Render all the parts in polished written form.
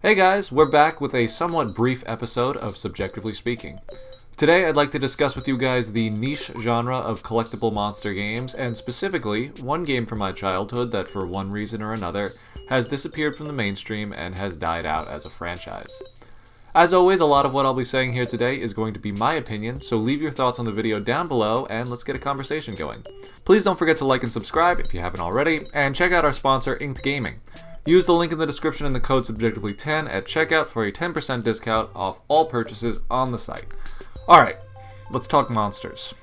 Hey guys, we're back with a somewhat brief episode of Subjectively Speaking. Today I'd like to discuss with you guys the niche genre of collectible monster games, and specifically, one game from my childhood that for one reason or another has disappeared from the mainstream and has died out as a franchise. As always, a lot of what I'll be saying here today is going to be my opinion, so leave your thoughts on the video down below and let's get a conversation going. Please don't forget to like and subscribe if you haven't already, and check out our sponsor, Inked Gaming. Use the link in the description and the code Subjectively10 at checkout for a 10% discount off all purchases on the site. Alright, let's talk monsters.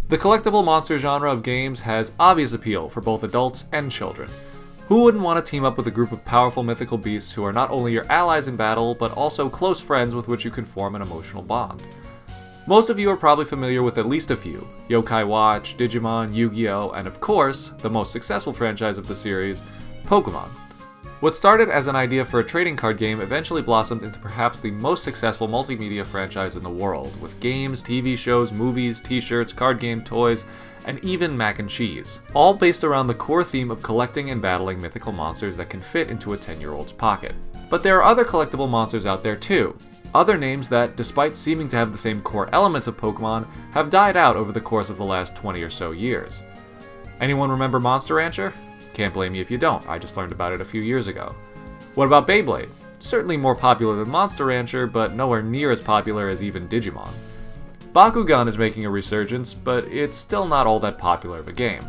The collectible monster genre of games has obvious appeal for both adults and children. Who wouldn't want to team up with a group of powerful mythical beasts who are not only your allies in battle, but also close friends with which you can form an emotional bond? Most of you are probably familiar with at least a few: Yokai Watch, Digimon, Yu-Gi-Oh!, and of course, the most successful franchise of the series, Pokemon. What started as an idea for a trading card game eventually blossomed into perhaps the most successful multimedia franchise in the world, with games, TV shows, movies, t-shirts, card game toys, and even mac and cheese, all based around the core theme of collecting and battling mythical monsters that can fit into a 10-year-old's pocket. But there are other collectible monsters out there too. Other names that, despite seeming to have the same core elements of Pokemon, have died out over the course of the last 20 or so years. Anyone remember Monster Rancher? Can't blame you if you don't, I just learned about it a few years ago. What about Beyblade? Certainly more popular than Monster Rancher, but nowhere near as popular as even Digimon. Bakugan is making a resurgence, but it's still not all that popular of a game.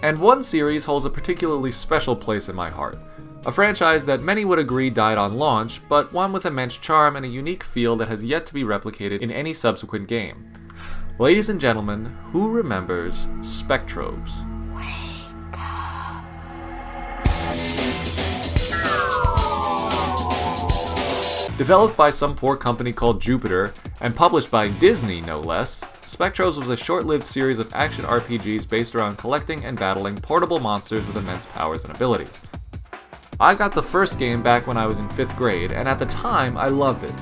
And one series holds a particularly special place in my heart. A franchise that many would agree died on launch, but one with immense charm and a unique feel that has yet to be replicated in any subsequent game. Ladies and gentlemen, who remembers Spectrobes? Developed by some poor company called Jupiter, and published by Disney no less, Spectrobes was a short-lived series of action RPGs based around collecting and battling portable monsters with immense powers and abilities. I got the first game back when I was in 5th grade, and at the time I loved it.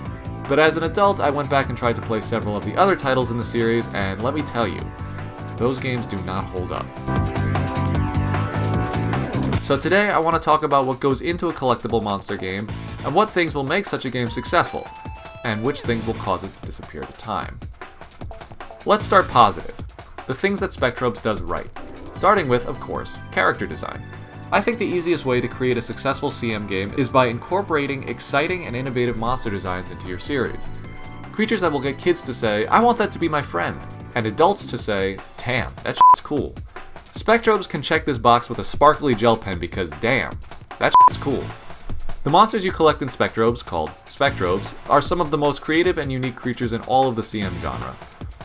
But as an adult, I went back and tried to play several of the other titles in the series, and let me tell you, those games do not hold up. So today I want to talk about what goes into a collectible monster game, and what things will make such a game successful, and which things will cause it to disappear to time. Let's start positive. The things that Spectrobes does right. Starting with, of course, character design. I think the easiest way to create a successful CM game is by incorporating exciting and innovative monster designs into your series. Creatures that will get kids to say, "I want that to be my friend," and adults to say, "Damn, that shit's cool." Spectrobes can check this box with a sparkly gel pen because damn, that shit's cool. The monsters you collect in Spectrobes, called Spectrobes, are some of the most creative and unique creatures in all of the CM genre.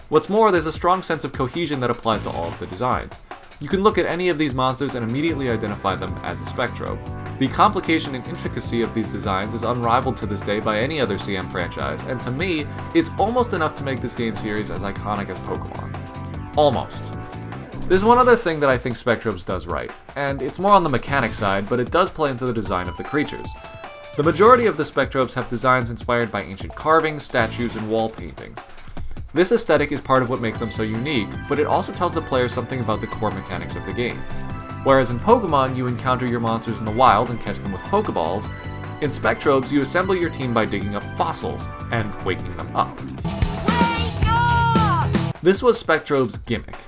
What's more, there's a strong sense of cohesion that applies to all of the designs. You can look at any of these monsters and immediately identify them as a Spectrobe. The complication and intricacy of these designs is unrivaled to this day by any other CM franchise, and to me, it's almost enough to make this game series as iconic as Pokemon. Almost. There's one other thing that I think Spectrobes does right, and it's more on the mechanic side, but it does play into the design of the creatures. The majority of the Spectrobes have designs inspired by ancient carvings, statues, and wall paintings. This aesthetic is part of what makes them so unique, but it also tells the player something about the core mechanics of the game. Whereas in Pokemon, you encounter your monsters in the wild and catch them with Pokeballs, in Spectrobes, you assemble your team by digging up fossils and waking them up. This was Spectrobes' gimmick,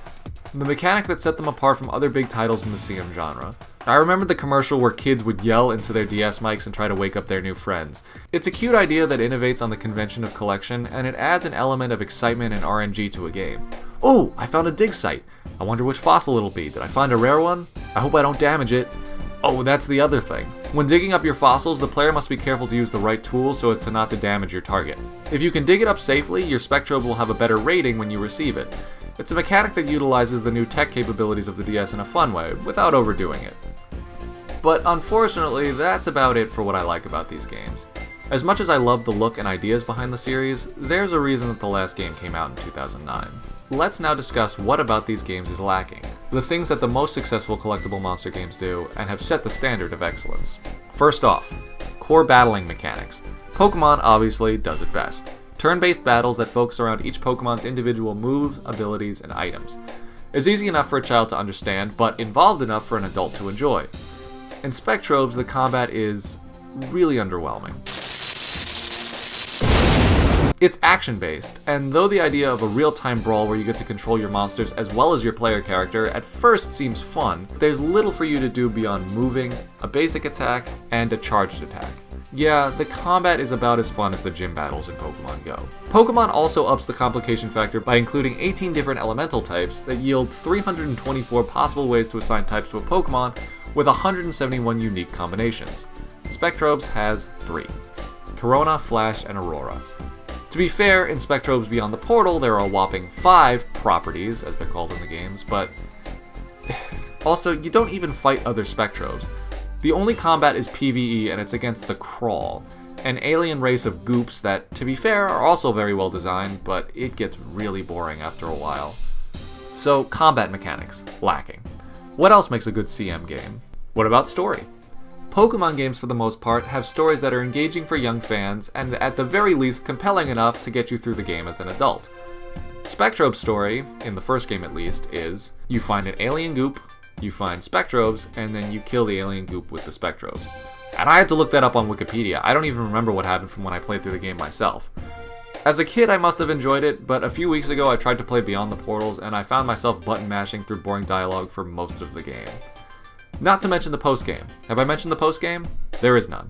the mechanic that set them apart from other big titles in the CM genre. I remember the commercial where kids would yell into their DS mics and try to wake up their new friends. It's a cute idea that innovates on the convention of collection, and it adds an element of excitement and RNG to a game. Oh, I found a dig site. I wonder which fossil it'll be. Did I find a rare one? I hope I don't damage it. Oh, that's the other thing. When digging up your fossils, the player must be careful to use the right tools so as to not to damage your target. If you can dig it up safely, your Spectrobe will have a better rating when you receive it. It's a mechanic that utilizes the new tech capabilities of the DS in a fun way, without overdoing it. But unfortunately, that's about it for what I like about these games. As much as I love the look and ideas behind the series, there's a reason that the last game came out in 2009. Let's now discuss what about these games is lacking, the things that the most successful collectible monster games do, and have set the standard of excellence. First off, core battling mechanics. Pokemon obviously does it best. Turn-based battles that focus around each Pokemon's individual moves, abilities, and items. It's easy enough for a child to understand, but involved enough for an adult to enjoy. In Spectrobes, the combat is really underwhelming. It's action-based, and though the idea of a real-time brawl where you get to control your monsters as well as your player character at first seems fun, there's little for you to do beyond moving, a basic attack, and a charged attack. Yeah, the combat is about as fun as the gym battles in Pokemon Go. Pokemon also ups the complication factor by including 18 different elemental types that yield 324 possible ways to assign types to a Pokemon with 171 unique combinations. Spectrobes has 3: Corona, Flash, and Aurora. To be fair, in Spectrobes Beyond the Portal, there are a whopping 5 properties, as they're called in the games, but also, you don't even fight other Spectrobes. The only combat is PvE, and it's against the Crawl, an alien race of goops that, to be fair, are also very well designed, but it gets really boring after a while. So, combat mechanics, lacking. What else makes a good CM game? What about story? Pokemon games, for the most part, have stories that are engaging for young fans and, at the very least, compelling enough to get you through the game as an adult. Spectrobe's story, in the first game at least, is you find an alien goop, you find Spectrobes, and then you kill the alien goop with the Spectrobes. And I had to look that up on Wikipedia. I don't even remember what happened from when I played through the game myself. As a kid, I must have enjoyed it, but a few weeks ago I tried to play Beyond the Portals, and I found myself button mashing through boring dialogue for most of the game. Not to mention the postgame. Have I mentioned the postgame? There is none.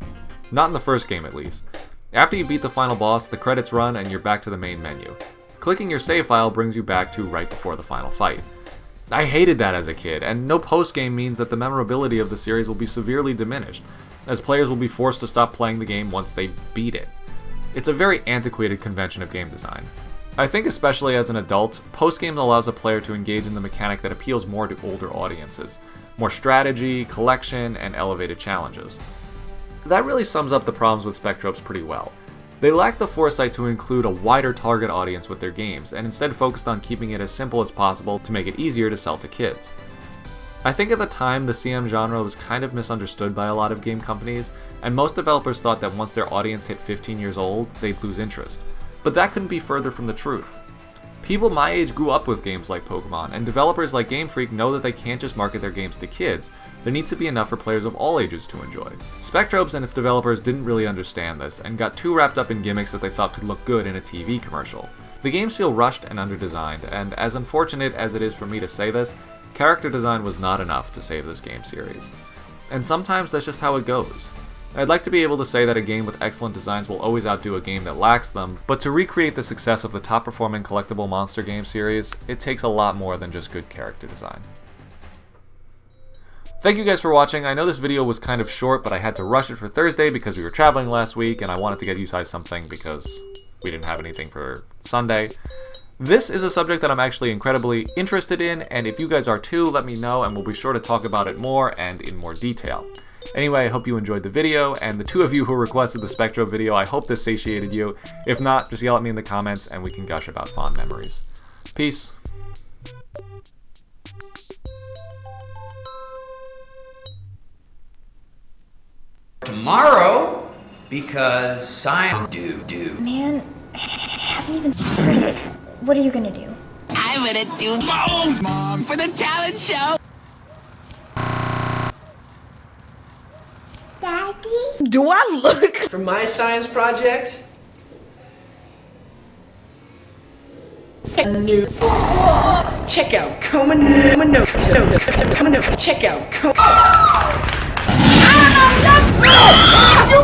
Not in the first game, at least. After you beat the final boss, the credits run and you're back to the main menu. Clicking your save file brings you back to right before the final fight. I hated that as a kid, and no postgame means that the memorability of the series will be severely diminished, as players will be forced to stop playing the game once they beat it. It's a very antiquated convention of game design. I think especially as an adult, postgame allows a player to engage in the mechanic that appeals more to older audiences. More strategy, collection, and elevated challenges. That really sums up the problems with Spectrobes pretty well. They lack the foresight to include a wider target audience with their games, and instead focused on keeping it as simple as possible to make it easier to sell to kids. I think at the time, the CM genre was kind of misunderstood by a lot of game companies, and most developers thought that once their audience hit 15 years old, they'd lose interest. But that couldn't be further from the truth. People my age grew up with games like Pokemon, and developers like Game Freak know that they can't just market their games to kids. There needs to be enough for players of all ages to enjoy. Spectrobes and its developers didn't really understand this, and got too wrapped up in gimmicks that they thought could look good in a TV commercial. The games feel rushed and underdesigned, and as unfortunate as it is for me to say this, character design was not enough to save this game series. And sometimes that's just how it goes. I'd like to be able to say that a game with excellent designs will always outdo a game that lacks them, but to recreate the success of the top-performing Collectible Monster game series, it takes a lot more than just good character design. Thank you guys for watching. I know this video was kind of short, but I had to rush it for Thursday because we were traveling last week, and I wanted to get you guys something because we didn't have anything for Sunday. This is a subject that I'm actually incredibly interested in, and if you guys are too, let me know, and we'll be sure to talk about it more and in more detail. Anyway, I hope you enjoyed the video, and the two of you who requested the Spectro video, I hope this satiated you. If not, just yell at me in the comments and we can gush about fond memories. Peace. Tomorrow, because science do. Man, I haven't even started. What are you gonna do? I'm gonna do Mom for the talent show. Daddy? Do I look? For my science project, new. Check out Bonneau. Check out. You